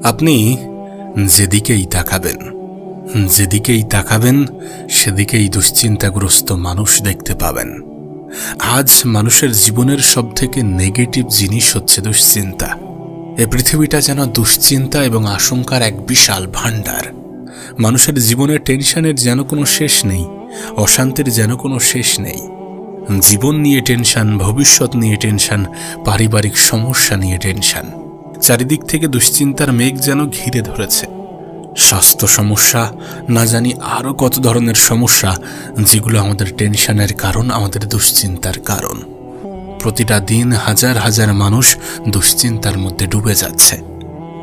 আপনি যেদিকেই তাকাবেন সেদিকেই দুশ্চিন্তাগ্রস্ত মানুষ দেখতে পাবেন। আজ মানুষের জীবনের সবথেকে নেগেটিভ জিনিস হচ্ছে দুশ্চিন্তা। এই পৃথিবীটা যেন দুশ্চিন্তা এবং আশঙ্কার এক বিশাল ভাণ্ডার। মানুষের জীবনে টেনশনের যেন কোনো শেষ নেই, অশান্তির যেন কোনো শেষ নেই। জীবন নিয়ে টেনশন, ভবিষ্যৎ নিয়ে টেনশন, পারিবারিক সমস্যা নিয়ে টেনশন। চারিদিক থেকে দুশ্চিন্তার মেঘ যেন ঘিরে ধরেছে। স্বাস্থ্য সমস্যা, না জানি আরও কত ধরনের সমস্যা, যেগুলো আমাদের টেনশনের কারণ, আমাদের দুশ্চিন্তার কারণ। প্রতিটা দিন হাজার হাজার মানুষ দুশ্চিন্তার মধ্যে ডুবে যাচ্ছে।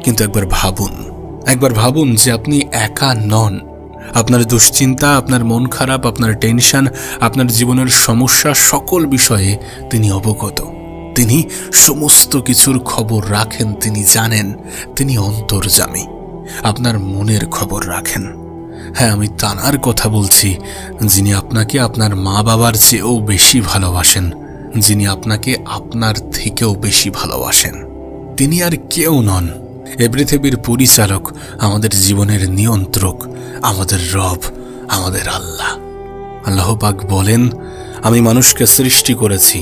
কিন্তু একবার ভাবুন যে আপনি একা নন। আপনার দুশ্চিন্তা, আপনার মন খারাপ, আপনার টেনশন, আপনার জীবনের সমস্যা, সকল বিষয়ে তিনি অবগত। তিনি সমস্ত কিছুর খবর রাখেন, তিনি জানেন, তিনি অন্তর্যামী। আপনার মনের খবর রাখেন। হ্যাঁ, আমি তাঁর কথা বলছি, যিনি আপনাকে আপনার মা বাবার চেয়েও বেশি ভালোবাসেন, যিনি আপনাকে আপনার থেকেও বেশি ভালোবাসেন। তিনি আর কেউ নন, এ পৃথিবীর পরিচালক, আমাদের জীবনের নিয়ন্ত্রক, আমাদের রব, আমাদের আল্লাহ। আল্লাহ পাক বলেন, আমি মানুষকে সৃষ্টি করেছি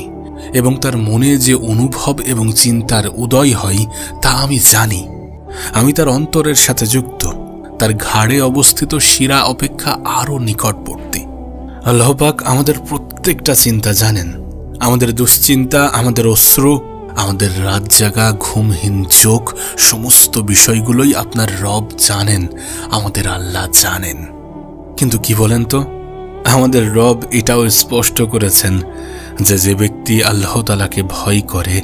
এবং তার মনে যে অনুভব এবং চিন্তার উদয় হয় তা আমি জানি। আমি তার অন্তরের সাথে যুক্ত, তার ঘাড়ে অবস্থিত শিরা অপেক্ষা আরও নিকটবর্তী। আল্লাহ পাক আমাদের প্রত্যেকটা চিন্তা জানেন। আমাদের দুশ্চিন্তা, আমাদের অশ্রু, আমাদের রাত জাগা, ঘুমহীন চোখ, সমস্ত বিষয়গুলোই আপনার রব জানেন, আমাদের আল্লাহ জানেন। কিন্তু কি বলেন তো, আমাদের রব এটাও স্পষ্ট করেছেন যে ব্যক্তি আল্লাহ তাআলাকে ভয় করে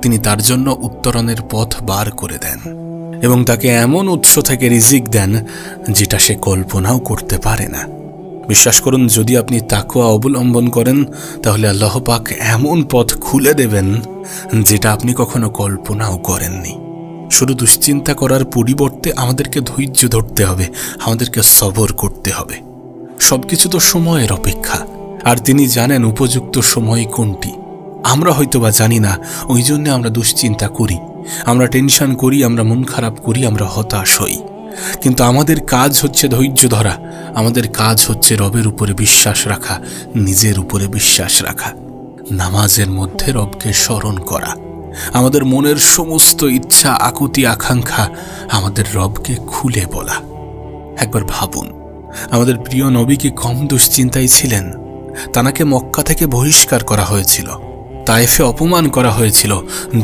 তিনি তার জন্য উত্তরণের পথ বার করে দেন এবং তাকে এমন উৎস থেকে রিজিক দেন যেটা সে কল্পনাও করতে পারে না। বিশ্বাস করুন, যদি আপনি তাকওয়া অবলম্বন করেন তাহলে আল্লাহ পাক এমন পথ খুলে দেবেন যেটা আপনি কখনো কল্পনাও করেননি। শুধু দুশ্চিন্তা করার পরিবর্তে আমাদেরকে ধৈর্য ধরতে হবে, আমাদেরকে সবর করতে হবে। সবকিছু তো সময়ের অপেক্ষা, আর তিনি জানেন উপযুক্ত সময় কোনটি। আমরা হয়তোবা জানি না, ওই জন্য আমরা দুশ্চিন্তা করি, আমরা টেনশন করি, আমরা মন খারাপ করি, আমরা হতাশ হই। কিন্তু আমাদের কাজ হচ্ছে ধৈর্য ধরা, আমাদের কাজ হচ্ছে রবের উপরে বিশ্বাস রাখা, নিজের উপরে বিশ্বাস রাখা, নামাজের মধ্যে রবকে স্মরণ করা, আমাদের মনের সমস্ত ইচ্ছা, আকুতি, আকাঙ্ক্ষা আমাদের রবকে খুলে বলা। একবার ভাবুন, আমাদের প্রিয় নবী কি কম দুশ্চিন্তায় ছিলেন? তানাকে মক্কা থেকে বহিষ্কার করা হয়েছিল, তায়েফে অপমান করা হয়েছিল,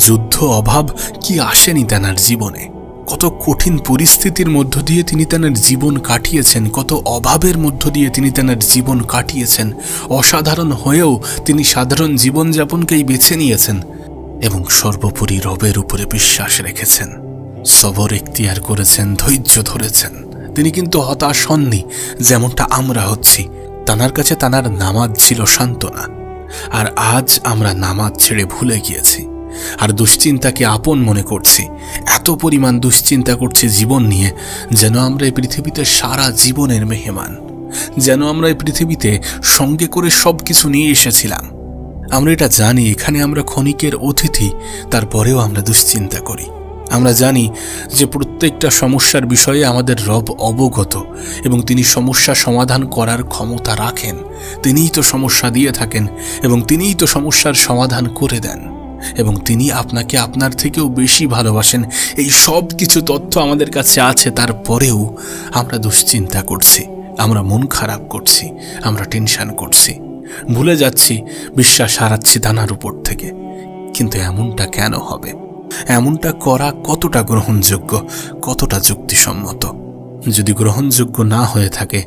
যুদ্ধ, অভাব কি আসেনি তানার জীবনে? কত কঠিন পরিস্থিতির মধ্য দিয়ে তিনি তানার জীবন কাটিয়েছেন, কত অভাবের মধ্য দিয়ে তিনি তানার জীবন কাটিয়েছেন। অসাধারণ হয়েও তিনি সাধারণ জীবনযাপনকেই বেছে নিয়েছেন এবং সর্বোপরি রবের উপরে বিশ্বাস রেখেছেন, সবর এখতিয়ার করেছেন, ধৈর্য ধরেছেন। তিনি কিন্তু হতাশ হননি যেমনটা আমরা হচ্ছি। তানার কাছে তানার নামাজ ছিল সান্ত্বনা, আর আজ আমরা নামাজ ছেড়ে ভুলে গিয়েছি আর দুশ্চিন্তাকে আপন মনে করছি। এত পরিমাণ দুশ্চিন্তা করছি জীবন নিয়ে, যেন আমরা এই পৃথিবীতে সারা জীবনের মেহমান, যেন আমরা এই পৃথিবীতে সঙ্গে করে সব কিছু নিয়ে এসেছিলাম। আমরা এটা জানি এখানে আমরা ক্ষণিকের অতিথি, তারপরেও আমরা দুশ্চিন্তা করি। আমরা জানি যে প্রত্যেকটা সমস্যার বিষয়ে আমাদের রব অবগত এবং তিনি সমস্যা সমাধান করার ক্ষমতা রাখেন। তিনিই তো সমস্যা দিয়ে থাকেন এবং তিনিই তো সমস্যার সমাধান করে দেন এবং তিনি আপনাকে আপনার থেকেও বেশি ভালোবাসেন। এই সব কিছু তথ্য আমাদের কাছে আছে, তারপরেও আমরা দুশ্চিন্তা করছি, আমরা মন খারাপ করছি, আমরা টেনশন করছি, ভুলে যাচ্ছি, বিশ্বাস হারাচ্ছি তানার উপর থেকে। কিন্তু এমনটা কেন হবে? এমনটা করা কতটা গ্রহণযোগ্য, কতটা যুক্তিসম্মত? যদি গ্রহণযোগ্য না হয়ে থাকে,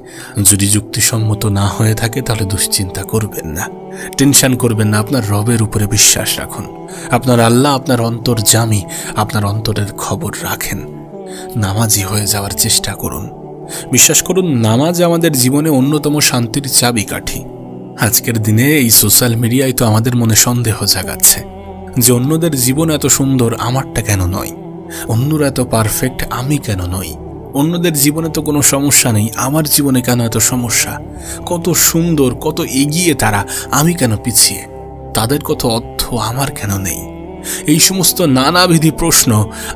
যদি যুক্তিসম্মত না হয়ে থাকে, তাহলে দুশ্চিন্তা করবেন না, টেনশন করবেন না। আপনার রবের উপরে বিশ্বাস রাখুন। আপনার আল্লাহ আপনার অন্তর্যামী, আপনার অন্তরের খবর রাখেন। নামাজি হয়ে যাওয়ার চেষ্টা করুন। বিশ্বাস করুন, নামাজ আমাদের জীবনে অন্যতম শান্তির চাবিকাঠি। আজকের দিনে এই সোশ্যাল মিডিয়ায় তো আমাদের মনে সন্দেহ জাগাচ্ছে যে অন্যদের জীবন এত সুন্দর, আমারটা কেন নয়? অন্যরা এত পারফেক্ট, আমি কেন নই? অন্যদের জীবনে তো কোনো সমস্যা নেই, আমার জীবনে কেন এত সমস্যা? কত সুন্দর, কত এগিয়ে তারা, আমি কেন পিছিয়ে? তাদের কত অর্থ, আমার কেন নেই? এই সমস্ত নানাবিধি প্রশ্ন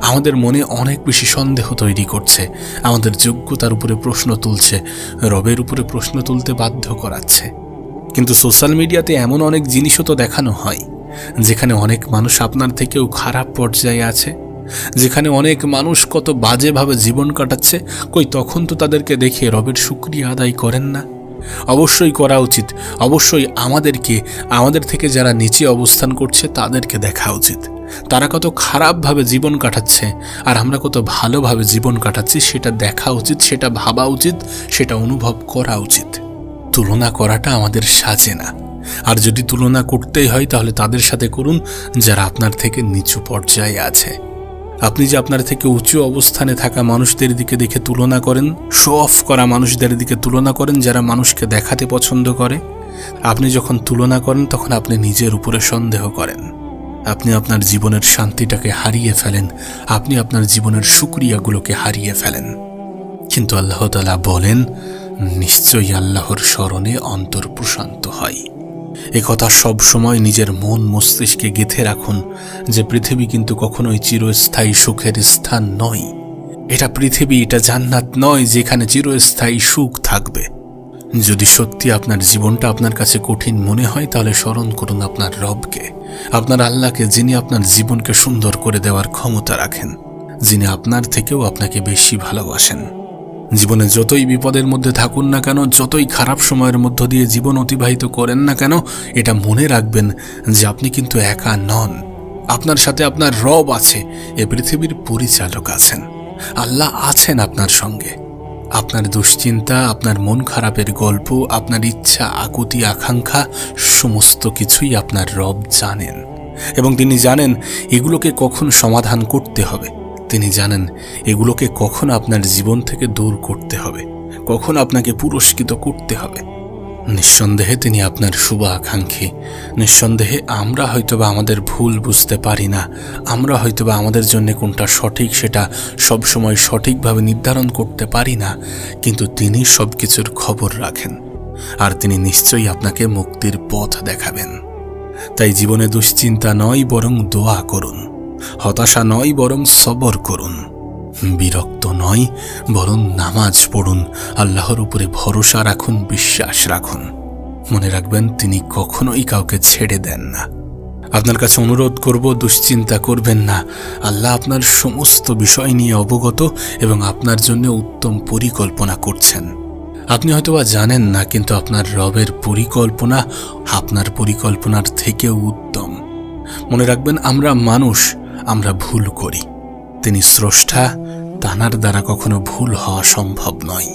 আমাদের মনে অনেক বেশি সন্দেহ তৈরি করছে, আমাদের যোগ্যতার উপরে প্রশ্ন তুলছে, রবের উপরে প্রশ্ন তুলতে বাধ্য করাচ্ছে। কিন্তু সোশ্যাল মিডিয়াতে এমন অনেক জিনিসও তো দেখানো হয় যেখানে অনেক মানুষ আপনার থেকেও খারাপ পর্যায়ে আছে, যেখানে অনেক মানুষ কত বাজেভাবে জীবন কাটাচ্ছে। কই তখন তো তাদেরকে দেখে রবের শুকরিয়া আদায় করেন না? অবশ্যই করা উচিত। অবশ্যই আমাদের থেকে যারা নিচে অবস্থান করছে তাদেরকে দেখা উচিত, তারা কত খারাপভাবে জীবন কাটাচ্ছে আর আমরা কত ভালোভাবে জীবন কাটাচ্ছি সেটা দেখা উচিত, সেটা ভাবা উচিত, সেটা অনুভব করা উচিত। তুলনা করাটা আমাদের সাজে না। আর যদি তুলনা করতেই হয় তাহলে তাদের সাথে করুন যারা আপনার থেকে নিচু পর্যায়ে আছে। আপনি যে আপনার থেকে উঁচু অবস্থানে থাকা মানুষদের দিকে দেখে তুলনা করেন, শো অফ করা মানুষদের দিকে তুলনা করেন যারা মানুষকে দেখাতে পছন্দ করে, আপনি যখন তুলনা করেন তখন আপনি নিজের উপরে সন্দেহ করেন, আপনি আপনার জীবনের শান্তিটাকে হারিয়ে ফেলেন, আপনি আপনার জীবনের শুকরিয়াগুলোকে হারিয়ে ফেলেন। কিন্তু আল্লাহ তাআলা বলেন, নিশ্চয়ই আল্লাহর স্মরণে অন্তর প্রশান্ত হয়। একথা সব সময় নিজের মন মস্তিষ্কে গেঁথে রাখুন যে পৃথিবী কিন্তু কখনোই চিরস্থায়ী সুখের স্থান নয়। এটা পৃথিবী, এটা জান্নাত নয় যেখানে চিরস্থায়ী সুখ থাকবে। যদি সত্যি আপনার জীবনটা আপনার কাছে কঠিন মনে হয় তাহলে স্মরণ করুন আপনার রবকে, আপনার আল্লাহকে, যিনি আপনার জীবনকে সুন্দর করে দেওয়ার ক্ষমতা রাখেন, যিনি আপনার থেকেও আপনাকে বেশি ভালোবাসেন। জীবনে যতই বিপদের মধ্যে থাকুন না কেন, যতই খারাপ সময়ের মধ্য দিয়ে জীবন অতিবাহিত করেন না কেন, এটা মনে রাখবেন যে আপনি কিন্তু একা নন। আপনার সাথে আপনার রব আছে, এ পৃথিবীর পরিচালক আছেন, আল্লাহ আছেন আপনার সঙ্গে। আপনার দুশ্চিন্তা, আপনার মন খারাপের গল্প, আপনার ইচ্ছা, আকুতি, আকাঙ্ক্ষা সমস্ত কিছুই আপনার রব জানেন এবং তিনি জানেন এগুলোকে কখন সমাধান করতে হবে। তিনি জানেন এগুলোকে কখন আপনার জীবন থেকে দূর করতে হবে, কখন আপনাকে পুরস্কৃত করতে হবে। নিঃসন্দেহে তিনি আপনার শুভ আকাঙ্ক্ষী। নিঃসন্দেহে আমরা হয়তোবা আমাদের ভুল বুঝতে পারি না, আমরা হয়তোবা আমাদের জন্য কোনটা সঠিক সেটা সবসময় সঠিকভাবে নির্ধারণ করতে পারি না, কিন্তু তিনি সব কিছুর খবর রাখেন আর তিনি নিশ্চয়ই আপনাকে মুক্তির পথ দেখাবেন। তাই জীবনে দুশ্চিন্তা নয় বরং দোয়া করুন, হতাশা নয় বরং সবর করুন, বিরক্ত নয় বরং নামাজ পড়ুন, আল্লাহর উপরে ভরসা রাখুন, বিশ্বাস রাখুন। মনে রাখবেন তিনি কখনোই কাউকে ছেড়ে দেন না। আপনার কাছে অনুরোধ করব, দুশ্চিন্তা করবেন না। আল্লাহ আপনার সমস্ত বিষয় নিয়ে অবগত এবং আপনার জন্য উত্তম পরিকল্পনা করছেন। আপনি হয়তোবা জানেন না, কিন্তু আপনার রবের পরিকল্পনা আপনার পরিকল্পনার থেকেও উত্তম। মনে রাখবেন আমরা মানুষ, আমরা ভুল করি। তিনি স্রষ্টা, তানার দ্বারা কখনো ভুল হওয়া সম্ভব নয়।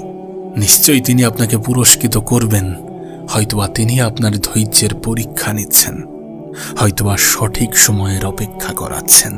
নিশ্চয়ই তিনি আপনাকে পুরস্কৃত করবেন। হয়তোবা তিনি আপনার ধৈর্যের পরীক্ষা নিচ্ছেন, হয়তোবা সঠিক সময়ের অপেক্ষা করাচ্ছেন।